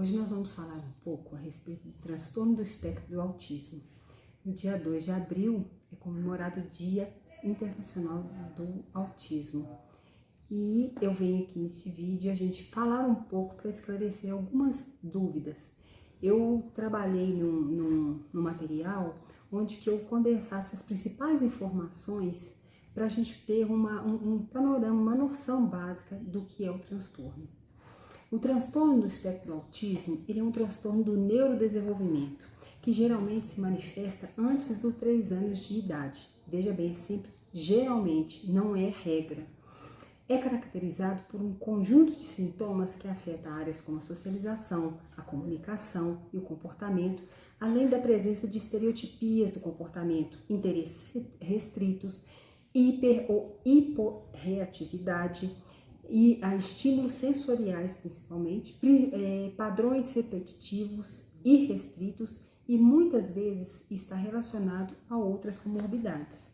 Hoje nós vamos falar um pouco a respeito do transtorno do espectro do autismo. No dia 2 de abril é comemorado o Dia Internacional do Autismo. E eu venho aqui neste vídeo a gente falar um pouco para esclarecer algumas dúvidas. Eu trabalhei num material onde que eu condensasse as principais informações para a gente ter um panorama, uma noção básica do que é o transtorno. O transtorno do espectro do autismo, ele é um transtorno do neurodesenvolvimento, que geralmente se manifesta antes dos 3 anos de idade. Veja bem, é sempre geralmente, não é regra. É caracterizado por um conjunto de sintomas que afeta áreas como a socialização, a comunicação e o comportamento, além da presença de estereotipias do comportamento, interesses restritos, hiper ou hiporreatividade e a estímulos sensoriais principalmente, padrões repetitivos, irrestritos e muitas vezes está relacionado a outras comorbidades.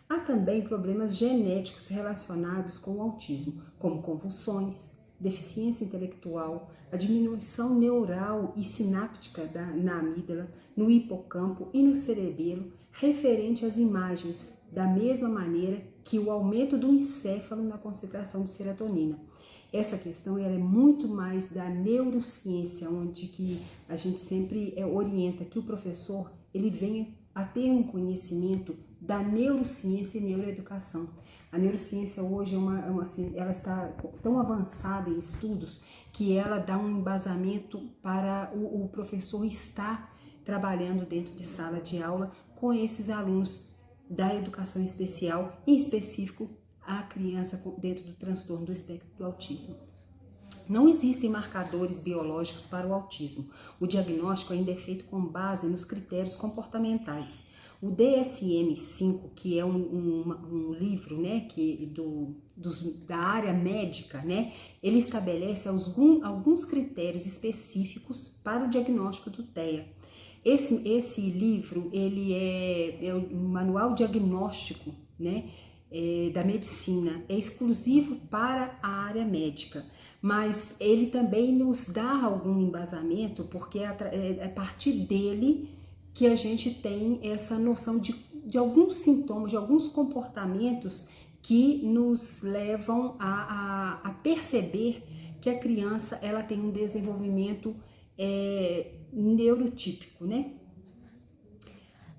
Há também problemas genéticos relacionados com o autismo, como convulsões, deficiência intelectual, a diminuição neural e sináptica na amígdala, no hipocampo e no cerebelo, referente às imagens, da mesma maneira que o aumento do encéfalo na concentração de serotonina. Essa questão ela é muito mais da neurociência, onde que a gente sempre orienta que o professor ele venha a ter um conhecimento da neurociência e neuroeducação. A neurociência hoje ela está tão avançada em estudos que ela dá um embasamento para o professor estar trabalhando dentro de sala de aula com esses alunos da educação especial, em específico a criança dentro do transtorno do espectro do autismo. Não existem marcadores biológicos para o autismo. O diagnóstico ainda é feito com base nos critérios comportamentais. O DSM-5, que é um livro, né, da área médica, né, ele estabelece alguns critérios específicos para o diagnóstico do TEA. Esse livro ele é um manual diagnóstico, né, da medicina, é exclusivo para a área médica, mas ele também nos dá algum embasamento, porque é a partir dele que a gente tem essa noção de alguns sintomas, de alguns comportamentos que nos levam a perceber que a criança ela tem um desenvolvimento neurotípico, né?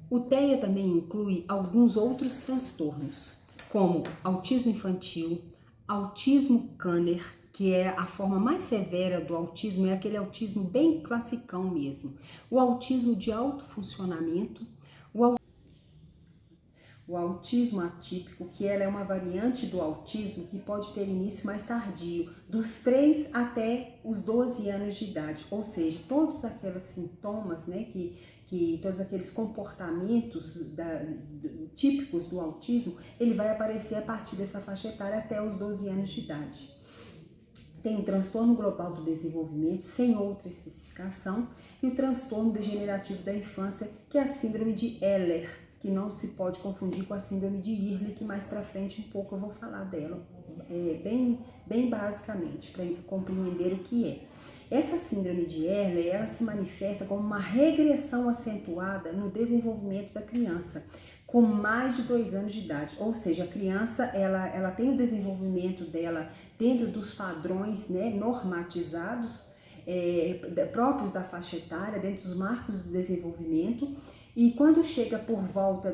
O TEA também inclui alguns outros transtornos, como autismo infantil, autismo Kanner, que é a forma mais severa do autismo, é aquele autismo bem classicão mesmo, o autismo de alto funcionamento, o autismo atípico, que ela é uma variante do autismo que pode ter início mais tardio, dos 3 até os 12 anos de idade, ou seja, todos aqueles sintomas, né, que todos aqueles comportamentos típicos do autismo, ele vai aparecer a partir dessa faixa etária até os 12 anos de idade. Tem o transtorno global do desenvolvimento, sem outra especificação, e o transtorno degenerativo da infância, que é a síndrome de Ehlers, que não se pode confundir com a síndrome de Ehlers, que mais para frente um pouco eu vou falar dela, bem basicamente, para compreender o que é. Essa síndrome de Ehlers, ela se manifesta como uma regressão acentuada no desenvolvimento da criança, com mais de 2 anos de idade, ou seja, a criança ela tem o desenvolvimento dela dentro dos padrões, né, normatizados, próprios da faixa etária, dentro dos marcos do desenvolvimento, e quando chega por volta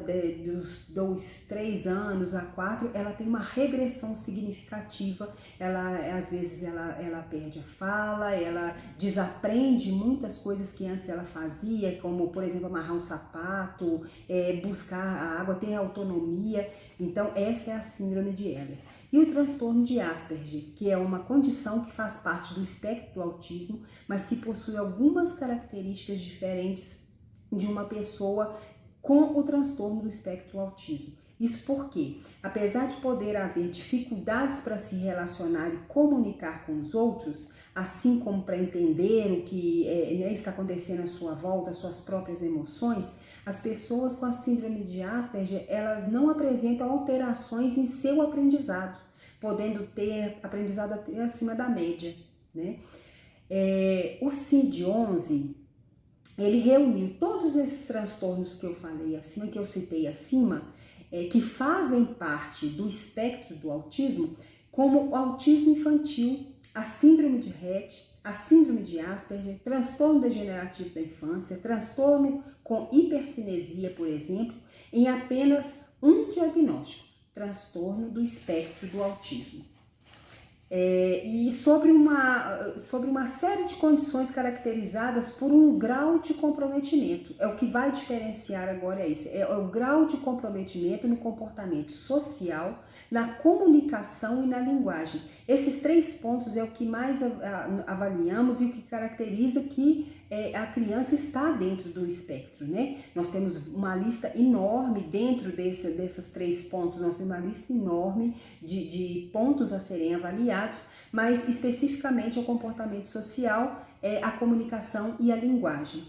dos 3 anos a 4, ela tem uma regressão significativa, às vezes ela perde a fala, ela desaprende muitas coisas que antes ela fazia, como, por exemplo, amarrar um sapato, buscar a água, ter autonomia. Então, essa é a síndrome de Ehlers. E o transtorno de Asperger, que é uma condição que faz parte do espectro do autismo, mas que possui algumas características diferentes de uma pessoa com o transtorno do espectro do autismo. Isso porque, apesar de poder haver dificuldades para se relacionar e comunicar com os outros, assim como para entender o que está acontecendo à sua volta, as suas próprias emoções, as pessoas com a síndrome de Asperger, elas não apresentam alterações em seu aprendizado, podendo ter aprendizado até acima da média, né? O CID-11, ele reuniu todos esses transtornos que eu falei acima, que eu citei acima, que fazem parte do espectro do autismo, como o autismo infantil, a síndrome de Rett, a síndrome de Asperger, transtorno degenerativo da infância, transtorno com hipercinesia, por exemplo, em apenas um diagnóstico, transtorno do espectro do autismo. E sobre uma série de condições caracterizadas por um grau de comprometimento. O que vai diferenciar agora é o grau de comprometimento no comportamento social, na comunicação e na linguagem. Esses 3 pontos é o que mais avaliamos e o que caracteriza que a criança está dentro do espectro, né? Nós temos uma lista enorme dentro desses 3 pontos, nós temos uma lista enorme de pontos a serem avaliados, mas especificamente o comportamento social, a comunicação e a linguagem.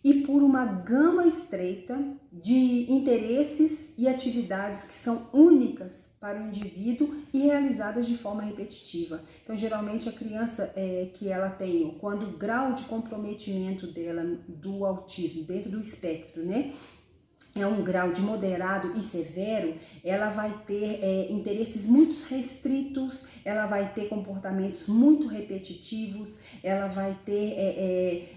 E por uma gama estreita de interesses e atividades que são únicas para o indivíduo e realizadas de forma repetitiva. Então, geralmente a criança que ela tem, quando o grau de comprometimento dela do autismo dentro do espectro, né, é um grau de moderado e severo, ela vai ter interesses muito restritos, ela vai ter comportamentos muito repetitivos, ela vai ter...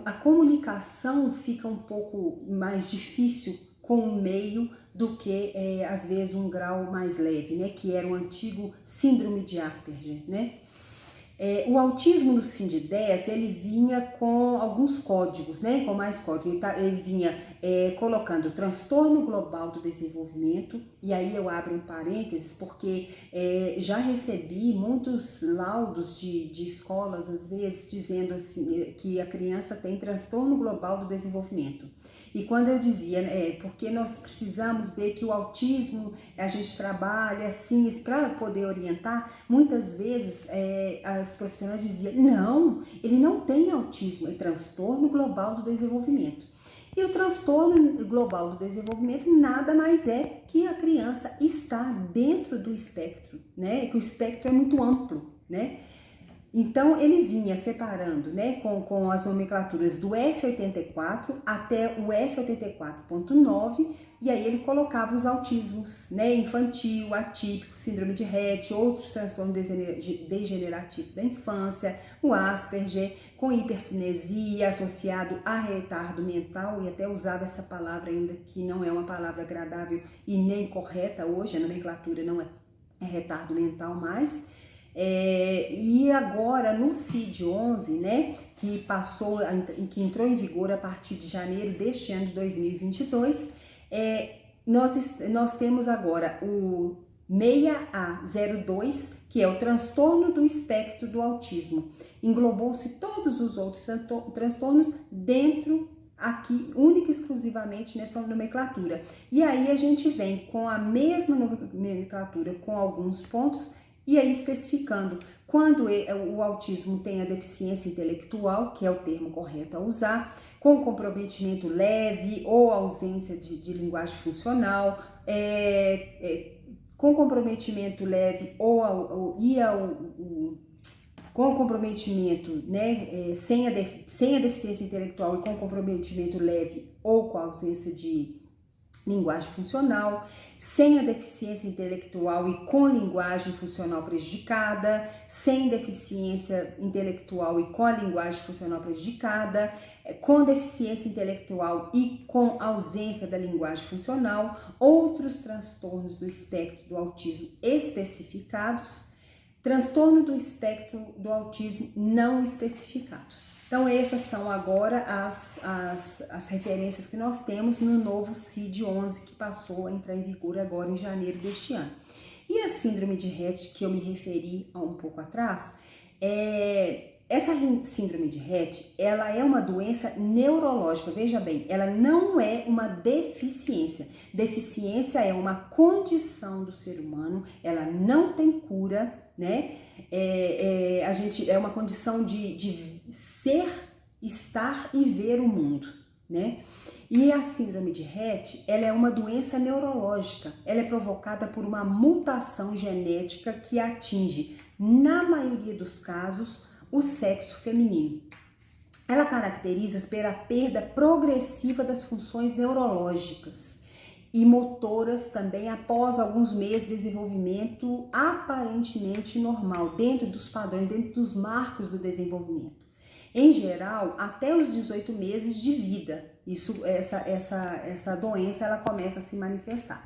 a comunicação fica um pouco mais difícil com o meio do que, às vezes, um grau mais leve, né? Que era o antigo síndrome de Asperger, né? O autismo no CID-10, ele vinha com alguns códigos, né? Com mais códigos. Ele vinha colocando transtorno global do desenvolvimento, e aí eu abro um parênteses, porque já recebi muitos laudos de escolas, às vezes, dizendo assim, que a criança tem transtorno global do desenvolvimento. E quando eu dizia, porque nós precisamos ver que o autismo, a gente trabalha assim, para poder orientar, muitas vezes as profissionais diziam, não, ele não tem autismo, é transtorno global do desenvolvimento. E o transtorno global do desenvolvimento nada mais é que a criança está dentro do espectro, né? Que o espectro é muito amplo, né? Então, ele vinha separando, né, com as nomenclaturas do F84 até o F84.9, e aí ele colocava os autismos, né, infantil, atípico, síndrome de Rett, outros transtornos degenerativos da infância, o Asperger, com hipercinesia associado a retardo mental, e até usava essa palavra ainda que não é uma palavra agradável e nem correta hoje, a nomenclatura não é retardo mental mais. E agora no CID-11, né, que entrou em vigor a partir de janeiro deste ano de 2022, nós temos agora o 6A02, que é o transtorno do espectro do autismo. Englobou-se todos os outros transtornos dentro aqui, única e exclusivamente nessa nomenclatura. E aí a gente vem com a mesma nomenclatura, com alguns pontos, e aí especificando quando o autismo tem a deficiência intelectual, que é o termo correto a usar, com comprometimento leve ou ausência de linguagem funcional, com comprometimento leve com comprometimento, né, sem a deficiência intelectual e com comprometimento leve ou com ausência de linguagem funcional, sem a deficiência intelectual e com linguagem funcional prejudicada, sem deficiência intelectual e com a linguagem funcional prejudicada, com deficiência intelectual e com ausência da linguagem funcional, outros transtornos do espectro do autismo especificados, transtorno do espectro do autismo não especificado. Então, essas são agora as referências que nós temos no novo CID-11, que passou a entrar em vigor agora em janeiro deste ano. E a síndrome de Rett, que eu me referi há um pouco atrás, essa síndrome de Rett, ela é uma doença neurológica, veja bem, ela não é uma deficiência. Deficiência é uma condição do ser humano, ela não tem cura, né? É uma condição de ser, estar e ver o mundo, né? E a síndrome de Rett, ela é uma doença neurológica, ela é provocada por uma mutação genética que atinge, na maioria dos casos, o sexo feminino. Ela caracteriza pela perda progressiva das funções neurológicas e motoras também após alguns meses de desenvolvimento aparentemente normal, dentro dos padrões, dentro dos marcos do desenvolvimento. Em geral, até os 18 meses de vida, essa doença ela começa a se manifestar.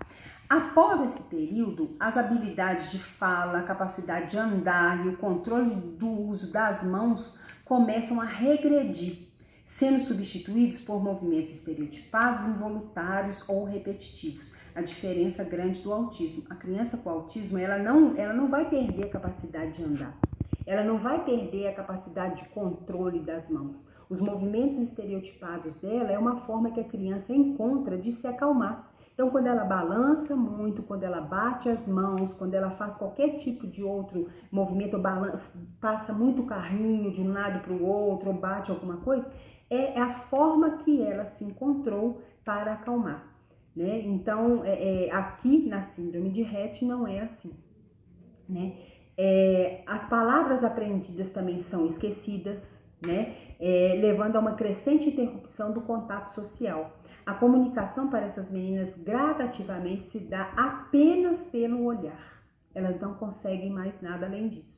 Após esse período, as habilidades de fala, a capacidade de andar e o controle do uso das mãos começam a regredir, sendo substituídos por movimentos estereotipados, involuntários ou repetitivos. A diferença grande do autismo. A criança com autismo, ela não vai perder a capacidade de andar. Ela não vai perder a capacidade de controle das mãos. Os movimentos estereotipados dela é uma forma que a criança encontra de se acalmar. Então, quando ela balança muito, quando ela bate as mãos, quando ela faz qualquer tipo de outro movimento, passa muito carrinho de um lado para o outro, ou bate alguma coisa, é a forma que ela se encontrou para acalmar, né? Então, aqui na síndrome de Rett não é assim, né? As palavras aprendidas também são esquecidas, né? Levando a uma crescente interrupção do contato social. A comunicação para essas meninas gradativamente se dá apenas pelo olhar. Elas não conseguem mais nada além disso.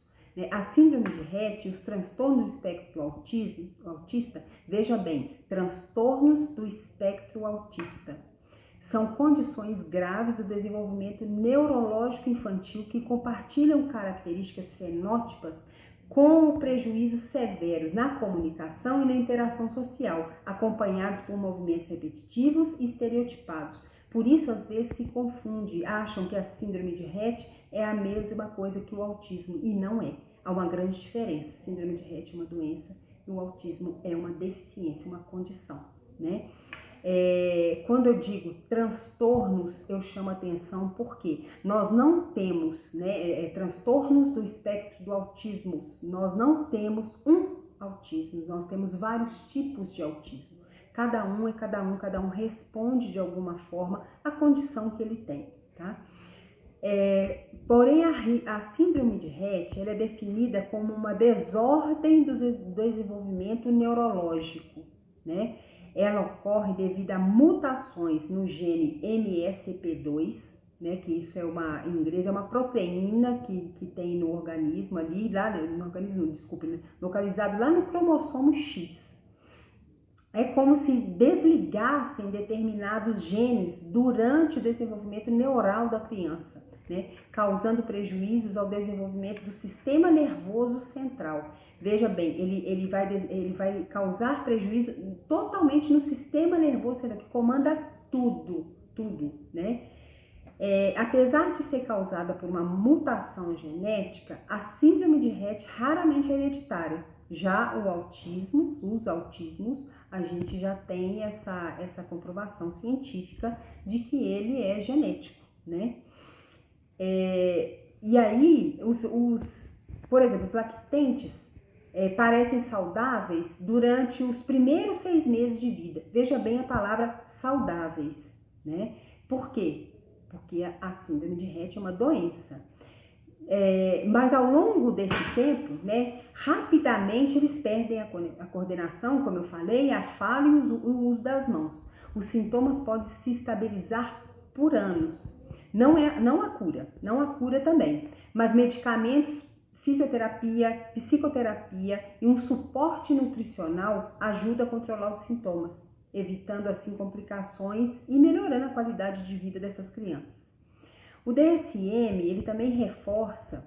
A síndrome de Rett e os transtornos do espectro autista, veja bem, transtornos do espectro autista, são condições graves do desenvolvimento neurológico infantil que compartilham características fenótipas com prejuízos severos na comunicação e na interação social, acompanhados por movimentos repetitivos e estereotipados. Por isso, às vezes, se confunde, acham que a síndrome de Rett é a mesma coisa que o autismo, e não é. Há uma grande diferença. A síndrome de Rett é uma doença e o autismo é uma deficiência, uma condição, né? Quando eu digo transtornos, eu chamo atenção porque nós não temos, né, transtornos do espectro do autismo, nós não temos um autismo, nós temos vários tipos de autismo. Cada um responde de alguma forma à condição que ele tem, tá? Porém, a síndrome de Rett ela é definida como uma desordem do desenvolvimento neurológico, né? Ela ocorre devido a mutações no gene MSP2, né, que isso em inglês é uma proteína que tem no organismo ali, localizado lá no cromossomo X. É como se desligassem determinados genes durante o desenvolvimento neural da criança, né, causando prejuízos ao desenvolvimento do sistema nervoso central. Veja bem, ele vai causar prejuízo totalmente no sistema nervoso central, que comanda tudo, né? Apesar de ser causada por uma mutação genética, a síndrome de Rett raramente é hereditária. Já os autismos, a gente já tem essa comprovação científica de que ele é genético, né? E aí, por exemplo, os lactentes parecem saudáveis durante os primeiros 6 meses de vida. Veja bem a palavra saudáveis, né? Por quê? Porque a síndrome de Rett é uma doença. Mas ao longo desse tempo, né, rapidamente eles perdem a coordenação, como eu falei, a fala e o uso das mãos. Os sintomas podem se estabilizar por anos. Não há cura também, mas medicamentos, fisioterapia, psicoterapia e um suporte nutricional ajuda a controlar os sintomas, evitando assim complicações e melhorando a qualidade de vida dessas crianças. O DSM, ele também reforça,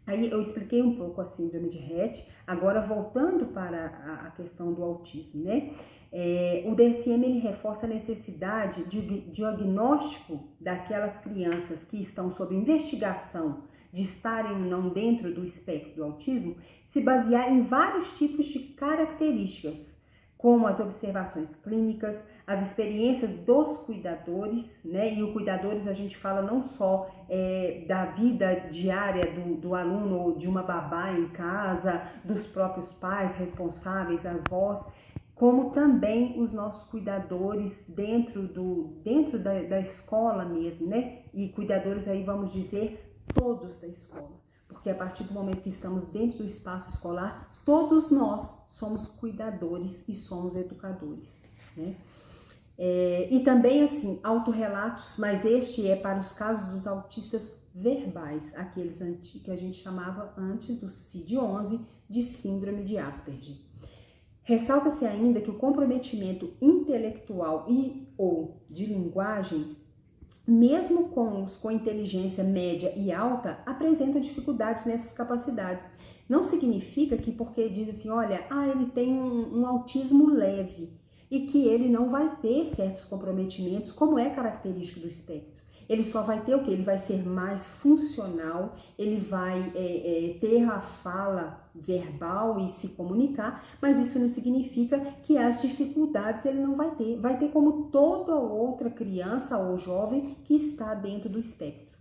aí eu expliquei um pouco a síndrome de Rett, agora voltando para a questão do autismo, né? O DSM, ele reforça a necessidade de diagnóstico daquelas crianças que estão sob investigação de estarem ou não dentro do espectro do autismo, se basear em vários tipos de características, como as observações clínicas, as experiências dos cuidadores, né? E o cuidadores a gente fala não só da vida diária do aluno ou de uma babá em casa, dos próprios pais responsáveis, avós, como também os nossos cuidadores dentro da escola mesmo, né? E cuidadores aí vamos dizer todos da escola, porque porque a partir do momento que estamos dentro do espaço escolar, todos nós somos cuidadores e somos educadores, né? E também, assim, autorrelatos, mas este é para os casos dos autistas verbais, aqueles que a gente chamava antes do CID-11 de síndrome de Asperger. Ressalta-se ainda que o comprometimento intelectual e ou de linguagem, mesmo com os com inteligência média e alta, apresentam dificuldades nessas capacidades. Não significa que porque diz assim, olha, ele tem um autismo leve e que ele não vai ter certos comprometimentos, como é característico do espectro. Ele só vai ter o quê? Ele vai ser mais funcional, ele vai ter a fala verbal e se comunicar, mas isso não significa que as dificuldades ele não vai ter. Vai ter como toda outra criança ou jovem que está dentro do espectro.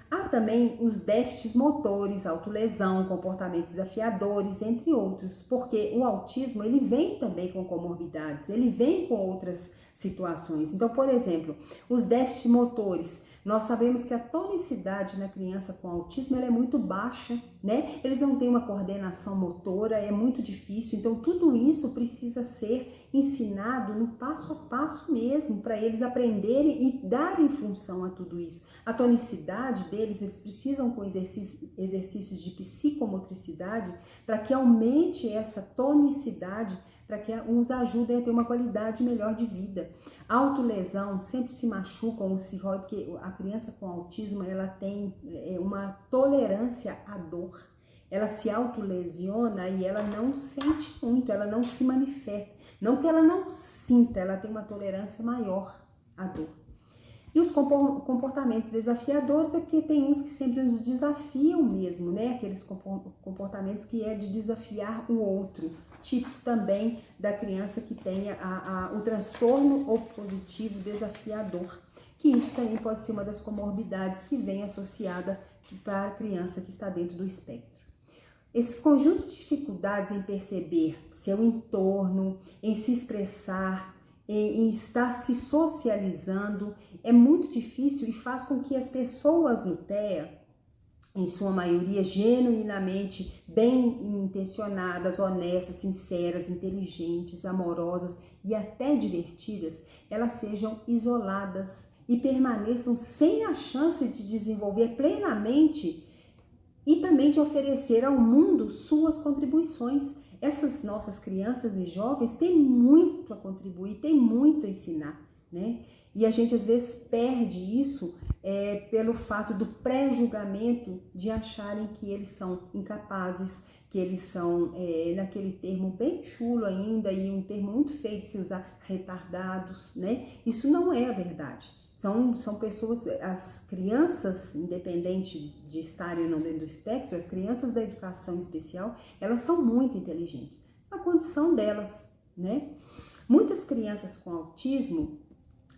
Há também os déficits motores, autolesão, comportamentos desafiadores, entre outros, porque o autismo ele vem também com comorbidades, ele vem com outras situações. Então, por exemplo, os déficits motores, nós sabemos que a tonicidade na criança com autismo ela é muito baixa, né? Eles não têm uma coordenação motora, é muito difícil. Então, tudo isso precisa ser ensinado no passo a passo mesmo, para eles aprenderem e darem função a tudo isso. A tonicidade deles, eles precisam com exercícios de psicomotricidade para que aumente essa tonicidade, para que os ajudem a ter uma qualidade melhor de vida. A autolesão, sempre se machucam o cirróide, porque a criança com autismo ela tem uma tolerância à dor. Ela se autolesiona e ela não sente muito, ela não se manifesta. Não que ela não sinta, ela tem uma tolerância maior à dor. E os comportamentos desafiadores é que tem uns que sempre nos desafiam mesmo, né? Aqueles comportamentos que é de desafiar o outro. Tipo também da criança que tenha o transtorno opositivo desafiador, que isso também pode ser uma das comorbidades que vem associada para a criança que está dentro do espectro. Esses conjuntos de dificuldades em perceber seu entorno, em se expressar, em estar se socializando, é muito difícil e faz com que as pessoas no TEA, em sua maioria genuinamente bem intencionadas, honestas, sinceras, inteligentes, amorosas e até divertidas, elas sejam isoladas e permaneçam sem a chance de desenvolver plenamente e também de oferecer ao mundo suas contribuições. Essas nossas crianças e jovens têm muito a contribuir, têm muito a ensinar, né? E a gente às vezes perde isso pelo fato do pré-julgamento de acharem que eles são incapazes, que eles são, naquele termo bem chulo ainda e um termo muito feio de se usar, retardados, né? Isso não é a verdade. São pessoas, as crianças, independente de estarem ou não dentro do espectro, as crianças da educação especial, elas são muito inteligentes, na condição delas, né? Muitas crianças com autismo,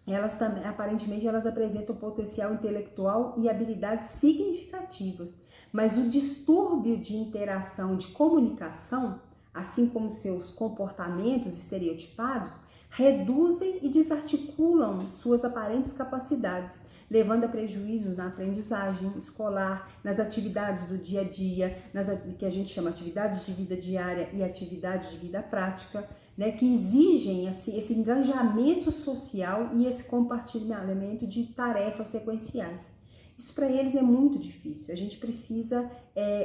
elas também, aparentemente, elas apresentam potencial intelectual e habilidades significativas, mas o distúrbio de interação, de comunicação, assim como seus comportamentos estereotipados, reduzem e desarticulam suas aparentes capacidades, levando a prejuízos na aprendizagem escolar, nas atividades do dia a dia, que a gente chama atividades de vida diária e atividades de vida prática, né, que exigem assim, esse engajamento social e esse compartilhamento de tarefas sequenciais. Isso para eles é muito difícil, a gente precisa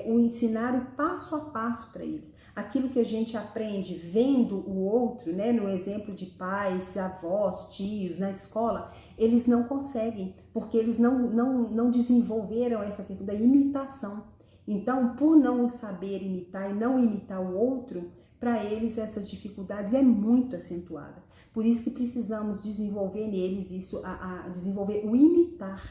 ensinar o passo a passo para eles. Aquilo que a gente aprende vendo o outro, né, no exemplo de pais, avós, tios, na escola, eles não conseguem, porque eles não desenvolveram essa questão da imitação. Então, por não saber imitar e não imitar o outro, para eles essas dificuldades é muito acentuada. Por isso que precisamos desenvolver neles isso, desenvolver o imitar.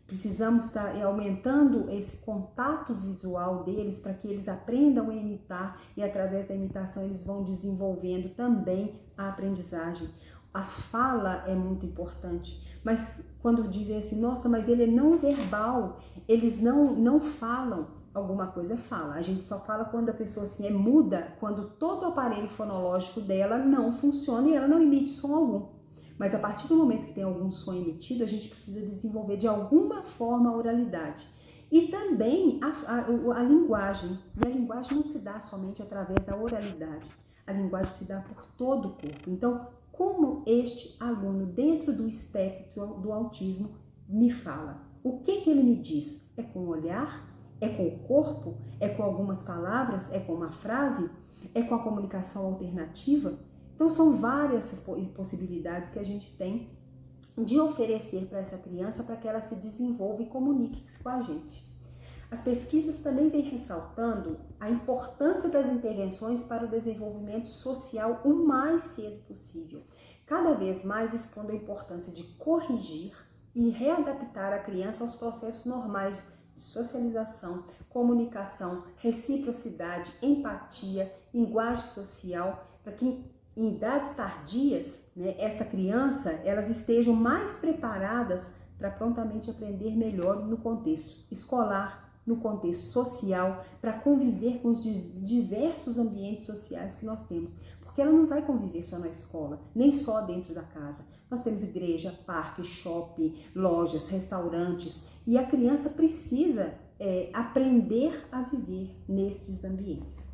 Precisamos estar aumentando esse contato visual deles para que eles aprendam a imitar e através da imitação eles vão desenvolvendo também a aprendizagem. A fala é muito importante, mas quando dizem assim, nossa, mas ele é não verbal, eles não falam, alguma coisa fala. A gente só fala quando a pessoa assim é muda, quando todo o aparelho fonológico dela não funciona e ela não emite som algum. Mas a partir do momento que tem algum som emitido, a gente precisa desenvolver de alguma forma a oralidade. E também a linguagem. E a linguagem não se dá somente através da oralidade. A linguagem se dá por todo o corpo. Então, como este aluno, dentro do espectro do autismo, me fala? O que ele me diz? É com o olhar? É com o corpo? É com algumas palavras? É com uma frase? É com a comunicação alternativa? Então, são várias possibilidades que a gente tem de oferecer para essa criança para que ela se desenvolva e comunique com a gente. As pesquisas também vêm ressaltando a importância das intervenções para o desenvolvimento social o mais cedo possível, cada vez mais expondo a importância de corrigir e readaptar a criança aos processos normais de socialização, comunicação, reciprocidade, empatia, linguagem social, para que em idades tardias, né, essa criança, elas estejam mais preparadas para prontamente aprender melhor no contexto escolar, no contexto social, para conviver com os diversos ambientes sociais que nós temos. Porque ela não vai conviver só na escola, nem só dentro da casa. Nós temos igreja, parque, shopping, lojas, restaurantes, e a criança precisa aprender a viver nesses ambientes.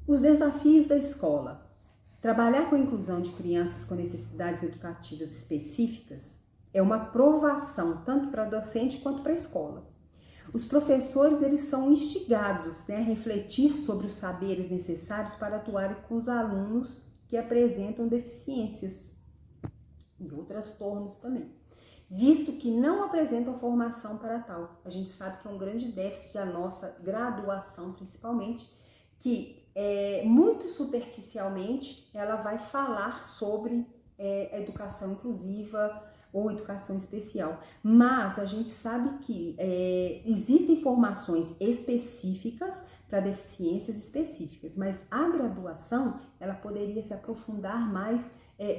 Os desafios da escola. Trabalhar com a inclusão de crianças com necessidades educativas específicas é uma provação tanto para a docente quanto para a escola. Os professores, eles são instigados, né, a refletir sobre os saberes necessários para atuarem com os alunos que apresentam deficiências e outros transtornos também, visto que não apresentam formação para tal. A gente sabe que é um grande déficit da nossa graduação, principalmente, que muito superficialmente ela vai falar sobre educação inclusiva ou educação especial, mas a gente sabe que existem formações específicas para deficiências específicas, mas a graduação ela poderia se aprofundar mais,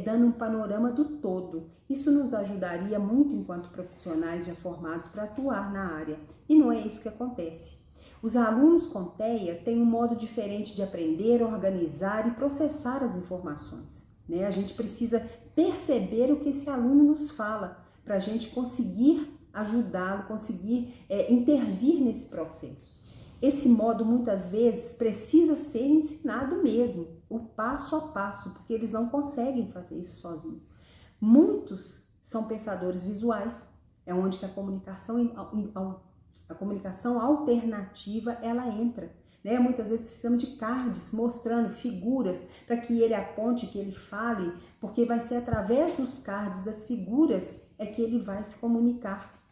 dando um panorama do todo. Isso nos ajudaria muito enquanto profissionais já formados para atuar na área, e não é isso que acontece. Os alunos com TEA têm um modo diferente de aprender, organizar e processar as informações, né? A gente precisa perceber o que esse aluno nos fala para a gente conseguir ajudá-lo, conseguir intervir nesse processo. Esse modo muitas vezes precisa ser ensinado mesmo, o passo a passo, porque eles não conseguem fazer isso sozinhos. Muitos são pensadores visuais, é onde que a comunicação alternativa ela entra, né? Muitas vezes precisamos de cards mostrando figuras para que ele aponte, que ele fale, porque vai ser através dos cards, das figuras, que ele vai se comunicar,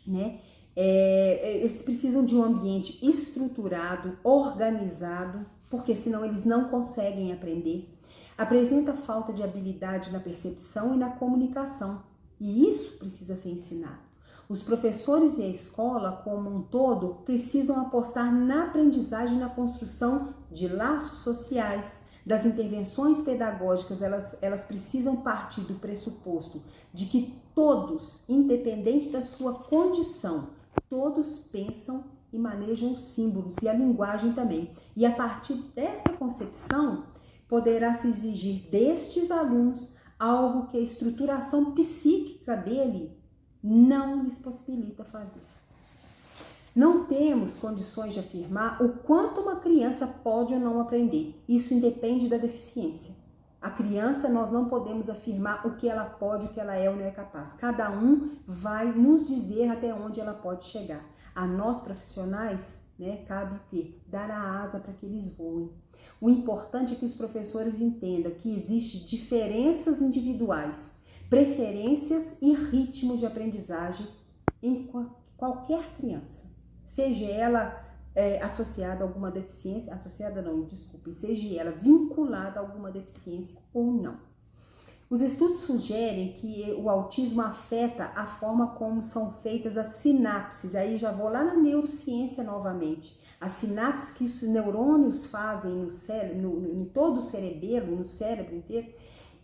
né? Eles precisam de um ambiente estruturado, organizado, porque senão eles não conseguem aprender. Apresenta falta de habilidade na percepção e na comunicação, e isso precisa ser ensinado. Os professores e a escola, como um todo, precisam apostar na aprendizagem e na construção de laços sociais. Das intervenções pedagógicas, elas precisam partir do pressuposto de que todos, independente da sua condição, todos pensam e manejam os símbolos e a linguagem também. E a partir desta concepção, poderá se exigir destes alunos algo que a estruturação psíquica dele não lhes possibilita fazer. Não temos condições de afirmar o quanto uma criança pode ou não aprender. Isso independe da deficiência. A criança, nós não podemos afirmar o que ela pode, o que ela é ou não é capaz. Cada um vai nos dizer até onde ela pode chegar. A nós profissionais, né, cabe o quê? Dar a asa para que eles voem. O importante é que os professores entendam que existem diferenças individuais, preferências e ritmos de aprendizagem em qualquer criança, seja ela associada a alguma deficiência, seja ela vinculada a alguma deficiência ou não. Os estudos sugerem que o autismo afeta a forma como são feitas as sinapses, aí já vou lá na neurociência novamente, as sinapses que os neurônios fazem no cérebro, em todo o cerebelo, no cérebro inteiro,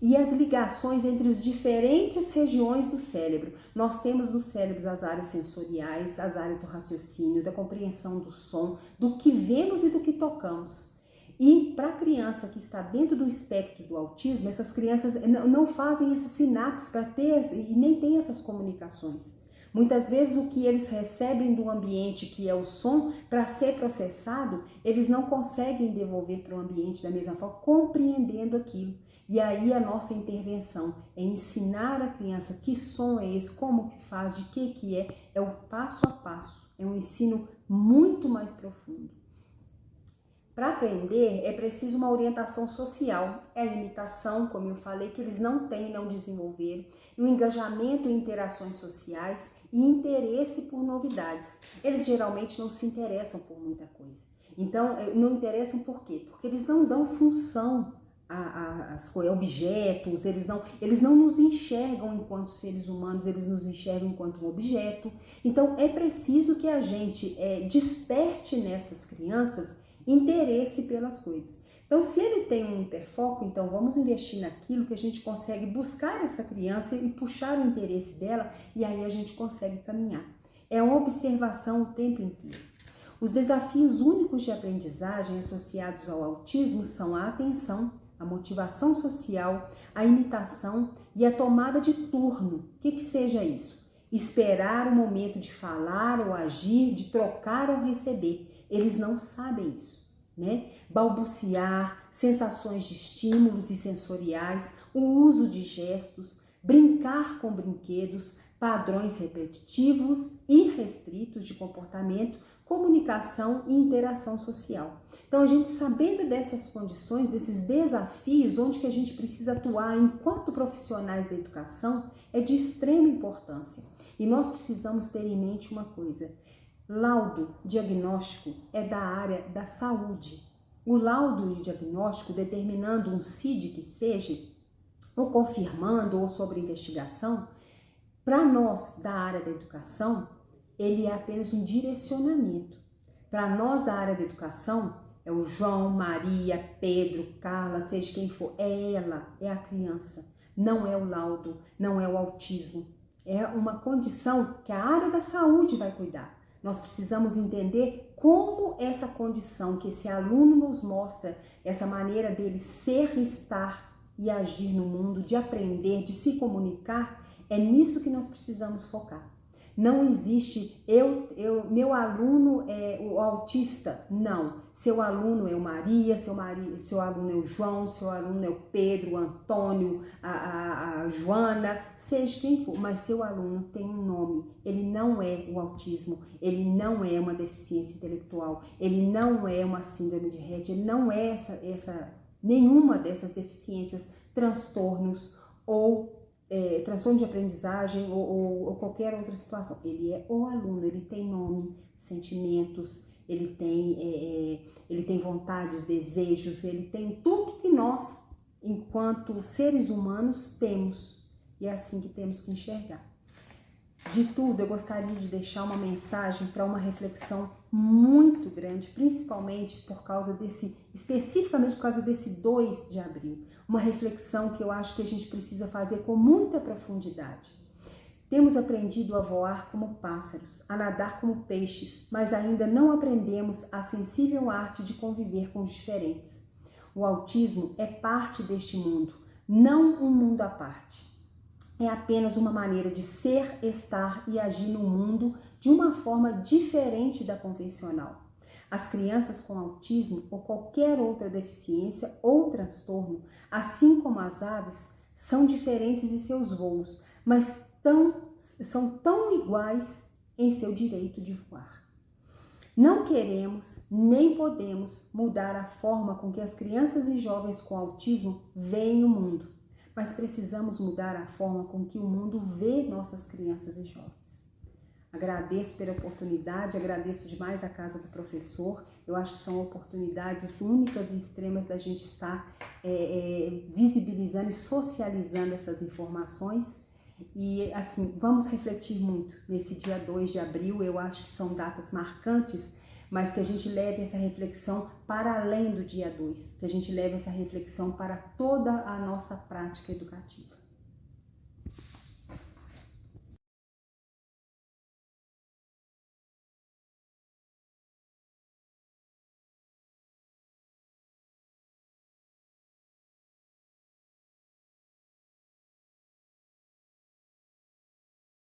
e as ligações entre as diferentes regiões do cérebro. Nós temos no cérebro as áreas sensoriais, as áreas do raciocínio, da compreensão do som, do que vemos e do que tocamos. E para a criança que está dentro do espectro do autismo, essas crianças não fazem essas sinapses para ter e nem têm essas comunicações. Muitas vezes o que eles recebem do ambiente, que é o som, para ser processado, eles não conseguem devolver para o ambiente da mesma forma, compreendendo aquilo. E aí a nossa intervenção é ensinar a criança que som é esse, como que faz, de que é o passo a passo. É um ensino muito mais profundo. Para aprender é preciso uma orientação social, é a imitação, como eu falei, que eles não têm, não desenvolveram, e o engajamento em interações sociais e interesse por novidades. Eles geralmente não se interessam por muita coisa. Então, não interessam por quê? Porque eles não dão função a objetos, eles não nos enxergam enquanto seres humanos, eles nos enxergam enquanto um objeto. Então, é preciso que a gente desperte nessas crianças interesse pelas coisas. Então, se ele tem um hiperfoco, então vamos investir naquilo que a gente consegue buscar essa criança e puxar o interesse dela, e aí a gente consegue caminhar. É uma observação o tempo inteiro. Os desafios únicos de aprendizagem associados ao autismo são a atenção, a motivação social, a imitação e a tomada de turno. O que seja isso? Esperar o momento de falar ou agir, de trocar ou receber. Eles não sabem isso, né? Balbuciar, sensações de estímulos e sensoriais, o uso de gestos, brincar com brinquedos, padrões repetitivos e restritos de comportamento, comunicação e interação social. Então, a gente sabendo dessas condições, desses desafios, onde que a gente precisa atuar enquanto profissionais da educação, é de extrema importância. E nós precisamos ter em mente uma coisa: laudo diagnóstico é da área da saúde. O laudo de diagnóstico, determinando um CID que seja, ou confirmando ou sobre investigação, para nós da área da educação, ele é apenas um direcionamento. Para nós da área da educação, é o João, Maria, Pedro, Carla, seja quem for, é ela, é a criança. Não é o laudo, não é o autismo. É uma condição que a área da saúde vai cuidar. Nós precisamos entender como essa condição que esse aluno nos mostra, essa maneira dele ser, estar e agir no mundo, de aprender, de se comunicar, é nisso que nós precisamos focar. Não existe meu aluno é o autista, não. Seu aluno é o Maria, seu aluno é o João, seu aluno é o Pedro, o Antônio, a Joana, seja quem for, mas seu aluno tem um nome. Ele não é o autismo, ele não é uma deficiência intelectual, ele não é uma síndrome de Rett, ele não é nenhuma dessas deficiências, transtornos ou transtorno de aprendizagem ou qualquer outra situação. Ele é o aluno, ele tem nome, sentimentos, ele tem vontades, desejos, ele tem tudo que nós, enquanto seres humanos, temos. E é assim que temos que enxergar. De tudo, eu gostaria de deixar uma mensagem para uma reflexão muito grande, principalmente especificamente por causa desse 2 de abril. Uma reflexão que eu acho que a gente precisa fazer com muita profundidade. Temos aprendido a voar como pássaros, a nadar como peixes, mas ainda não aprendemos a sensível arte de conviver com os diferentes. O autismo é parte deste mundo, não um mundo à parte. É apenas uma maneira de ser, estar e agir no mundo de uma forma diferente da convencional. As crianças com autismo ou qualquer outra deficiência ou transtorno, assim como as aves, são diferentes em seus voos, mas são tão iguais em seu direito de voar. Não queremos nem podemos mudar a forma com que as crianças e jovens com autismo veem o mundo, mas precisamos mudar a forma com que o mundo vê nossas crianças e jovens. Agradeço pela oportunidade, agradeço demais a Casa do Professor. Eu acho que são oportunidades únicas e extremas da gente estar visibilizando e socializando essas informações. E assim, vamos refletir muito nesse dia 2 de abril. Eu acho que são datas marcantes, mas que a gente leve essa reflexão para além do dia 2, que a gente leve essa reflexão para toda a nossa prática educativa.